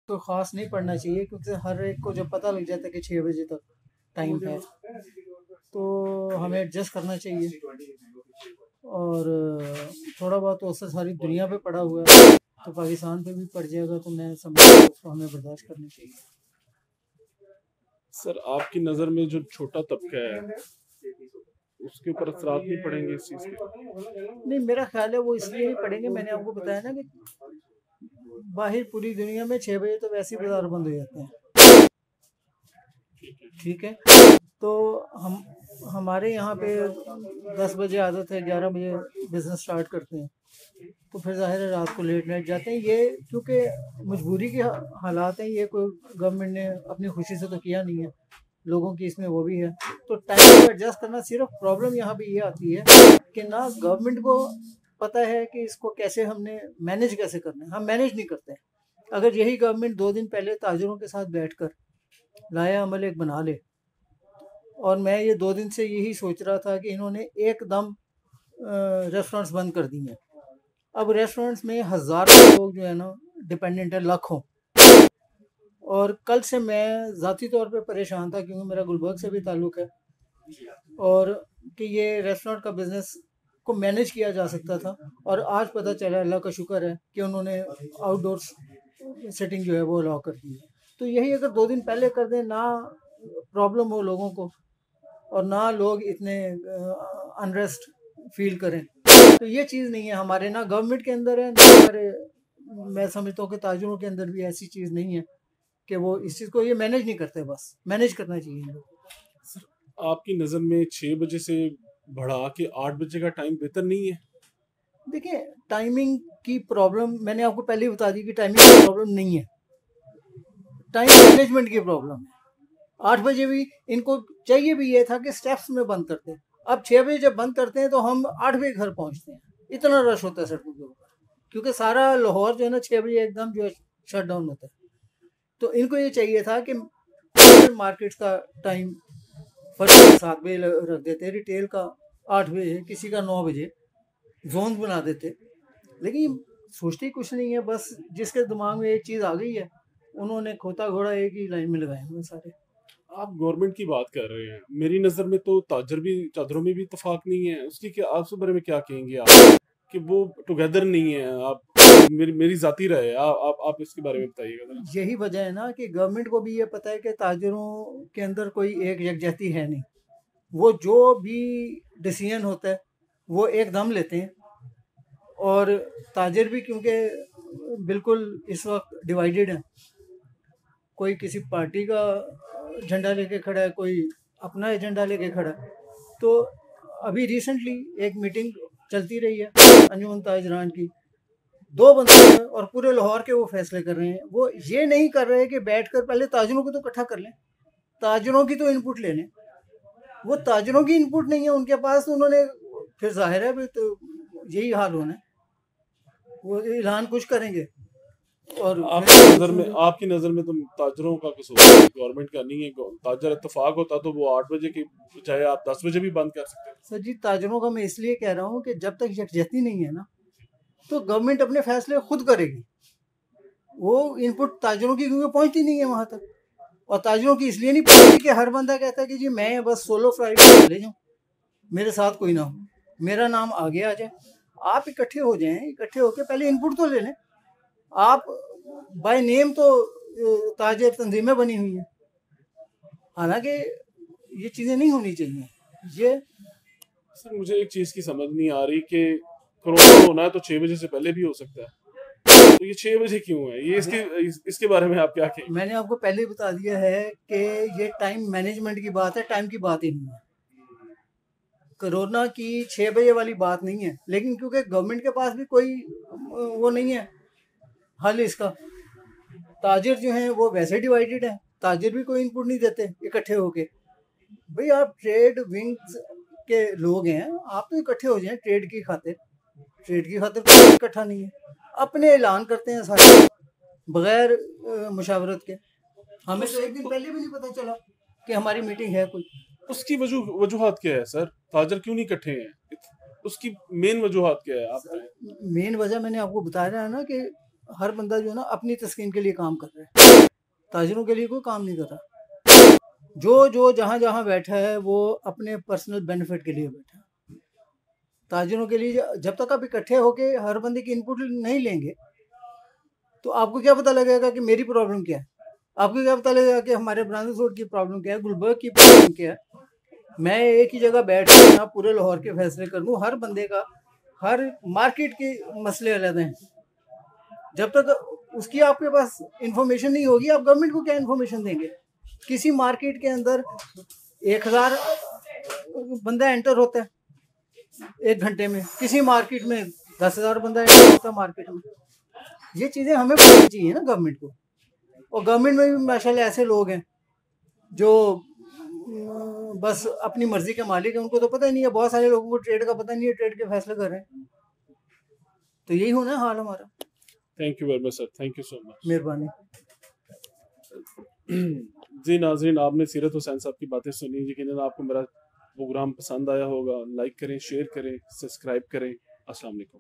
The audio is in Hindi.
तो ख़ास नहीं पढ़ना चाहिए, क्योंकि हर एक को जब पता लग जाता है कि 6 बजे तक टाइम है तो हमें एडजस्ट करना चाहिए। और थोड़ा बहुत तो असर सारी दुनिया पे पड़ा हुआ है, तो पाकिस्तान पे भी पड़ जाएगा, तो मैं समझता हूँ उसको हमें बर्दाश्त करनी चाहिए। सर, आपकी नज़र में जो छोटा तबका है उसके ऊपर असरात नहीं पड़ेंगे इस चीज़ के? नहीं, मेरा ख्याल है वो इसलिए नहीं पड़ेंगे, मैंने आपको बताया ना कि बाहर पूरी दुनिया में 6 बजे तो वैसे ही बाजार बंद हो जाते हैं। ठीक है, तो हमारे यहाँ पे 10 बजे आदत है, 11 बजे बिजनेस स्टार्ट करते हैं, तो फिर ज़ाहिर है रात को लेट नाइट जाते हैं। ये क्योंकि मजबूरी के हालात हैं, ये कोई गवर्नमेंट ने अपनी खुशी से तो किया नहीं है, लोगों की इसमें वो भी है। तो टाइम को एडजस्ट करना, सिर्फ प्रॉब्लम यहाँ पे ये आती है कि ना गवर्नमेंट को पता है कि इसको कैसे हमने मैनेज कैसे करना है, हम मैनेज नहीं करते। अगर यही गवर्नमेंट 2 दिन पहले ताजरों के साथ बैठकर लाया अमल एक बना ले, और मैं ये 2 दिन से यही सोच रहा था कि इन्होंने एकदम रेस्टोरेंट्स बंद कर दिए हैं। अब रेस्टोरेंट्स में हज़ारों लोग जो है ना डिपेंडेंट है, लाखों। और कल से मैं ज़ाती तौर पे परेशान था, क्योंकि मेरा गुलबर्ग से भी ताल्लुक़ है, और कि ये रेस्टोरेंट का बिज़नेस को मैनेज किया जा सकता था। और आज पता चला, अल्लाह का शुक्र है कि उन्होंने आउटडोर सेटिंग जो है वो अलाउ कर दी है। तो यही अगर 2 दिन पहले कर दें, ना प्रॉब्लम हो लोगों को और ना लोग इतने अनरेस्ट फील करें, तो ये चीज़ नहीं है हमारे, ना गवर्नमेंट के अंदर है, ना हमारे, मैं समझता हूँ कि ताजरों के अंदर भी ऐसी चीज़ नहीं है कि वो इस चीज़ को ये मैनेज नहीं करते। बस मैनेज करना चाहिए। सर, आपकी नज़र में 6 बजे से बढ़ा के 8 बजे का टाइम बेहतर नहीं है? देखिए, टाइमिंग की प्रॉब्लम मैंने आपको पहले ही बता दी कि टाइमिंग की प्रॉब्लम नहीं है, टाइम मैनेजमेंट की प्रॉब्लम है। 8 बजे भी इनको चाहिए भी ये था कि स्टेप्स में बंद करते हैं। अब 6 बजे जब बंद करते हैं तो हम 8 बजे घर पहुंचते हैं, इतना रश होता है सड़कों के ऊपर, क्योंकि सारा लाहौर जो है ना 6 बजे एकदम जो है शट डाउन होता है। तो इनको ये चाहिए था कि मार्केट का टाइम फर्स्ट 7 बजे रख देते, रिटेल का 8 बजे, किसी का 9 बजे जोन बना देते। लेकिन सोचते ही कुछ नहीं है, बस जिसके दिमाग में एक चीज़ आ गई है, उन्होंने खोता घोड़ा एक ही लाइन में लगाए हुए सारे। आप गवर्नमेंट की बात कर रहे हैं, मेरी नज़र में तो चादरों में भी इत्तेफाक नहीं है। उसकी क्या, आप उस बारे में क्या कहेंगे आप कि वो टुगेदर नहीं है? आप, मेरी जाती राय है, आप इसके बारे में बताइएगा। यही वजह है ना कि गवर्नमेंट को भी ये पता है कि ताजरों के अंदर कोई एक यकजहती है नहीं, वो जो भी डिसीजन होता है वो एकदम लेते हैं। और ताजर भी क्योंकि बिल्कुल इस वक्त डिवाइडेड है, कोई किसी पार्टी का झंडा लेके खड़ा है, कोई अपना एजेंडा लेके खड़ा है। तो अभी रिसेंटली एक मीटिंग चलती रही है अंजुमन ताजरान की, 2 बंदे हैं और पूरे लाहौर के वो फैसले कर रहे हैं। वो ये नहीं कर रहे कि बैठकर पहले ताजरों को तो इकट्ठा कर लें, ताजरों की तो इनपुट ले लें। वो ताजरों की इनपुट नहीं है उनके पास, तो उन्होंने फिर जाहिर है तो यही हाल होना है, वो ऐलान कुछ करेंगे। और आपकी नज़र में तो ताजरों का कसूर है, गवर्नमेंट का नहीं है। ताजर इत्तेफाक होता तो वो 8 बजे की बजाय आप 10 बजे भी बंद कर सकते हैं। सर जी, ताजरों का मैं इसलिए कह रहा हूँ कि जब तक यकजहती नहीं है ना, तो गवर्नमेंट अपने फैसले खुद करेगी। वो इनपुट ताजरों की क्योंकि पहुँचती नहीं है वहाँ तक, और ताजरों की इसलिए नहीं पहुँचती कि हर बंदा कहता है कि जी मैं बस सोलो फ्लाइट में चले जाऊँ, मेरे साथ कोई ना हो, मेरा नाम आगे आ जाए। आप इकट्ठे हो जाएं, इकट्ठे होकर पहले इनपुट तो ले लें। आप बाय नेम तो ताजर तंजीमें बनी हुई हैं, हालांकि ये चीज़ें नहीं होनी चाहिए। ये सर, मुझे एक चीज़ की समझ नहीं आ रही कि कोरोना होना है तो 6 बजे से पहले भी हो सकता है, तो ये 6 बजे क्यों है? ये इसके बारे में आप क्या कहेंगे? मैंने आपको पहले ही बता दिया है कि ये टाइम मैनेजमेंट की बात है, टाइम की बात ही नहीं है। कोरोना की 6 बजे वाली बात नहीं है, लेकिन क्योंकि गवर्नमेंट के पास भी कोई वो नहीं है हल इसका। ताजिर जो हैं वो वैसे डिवाइडेड हैं, ताजिर भी कोई इनपुट नहीं देते इकट्ठे होके। भाई आप ट्रेड विंग्स के लोग हैं, आप तो इकट्ठे हो जाएं ट्रेड की खातिर। ट्रेड की खातिर कोई इकट्ठा नहीं है, अपने ऐलान करते हैं सारे, बगैर मुशावरत के। हमें तो एक दिन पहले भी नहीं पता चला कि हमारी मीटिंग है कोई। उसकी वजूहात क्या है सर? ताजर क्यों नहीं इकट्ठे हैं? उसकी मेन वजूहात क्या है आप बताएं? मेन वजह मैंने आपको बताया है ना कि हर बंदा जो है ना अपनी तस्कीन के लिए काम कर रहा है, ताजरों के लिए कोई काम नहीं कर रहा। जो जहाँ जहाँ बैठा है वो अपने पर्सनल बेनिफिट के लिए बैठा है। ताजरों के लिए जब तक आप इकट्ठे होके हर बंदे की इनपुट नहीं लेंगे तो आपको क्या पता लगेगा कि मेरी प्रॉब्लम क्या है, आपको क्या पता लगेगा कि हमारे ब्रांच रोड की प्रॉब्लम क्या है, गुलबर्ग की प्रॉब्लम क्या है। मैं एक ही जगह बैठ कर ना पूरे लाहौर के फैसले कर लूँ, हर बंदे का हर मार्केट के मसले अलग हैं। जब तक उसकी आपके पास इंफॉर्मेशन नहीं होगी आप गवर्नमेंट को क्या इंफॉर्मेशन देंगे? किसी मार्केट के अंदर 1000 बंदा एंटर होता है एक घंटे में, किसी मार्केट में 10,000 बंदा एंटर होता है मार्केट में। ये चीज़ें हमें पता चाहिए ना गवर्नमेंट को। और गवर्नमेंट में भी माशाल्लाह ऐसे लोग हैं जो बस अपनी मर्जी के मालिक है, उनको तो पता ही नहीं है। बहुत सारे लोगों को ट्रेड का पता नहीं है, ट्रेड के फैसले कर रहे हैं। तो यही होना है हाल हमारा। Thank you very much sir, thank you so much, मेहरबानी। जी नाज़रीन, आपने सीरत हुसैन साहब की बातें सुनी। यकीनन आपको मेरा प्रोग्राम पसंद आया होगा। लाइक करें, शेयर करें, सब्सक्राइब करें। अस्सलाम वालेकुम।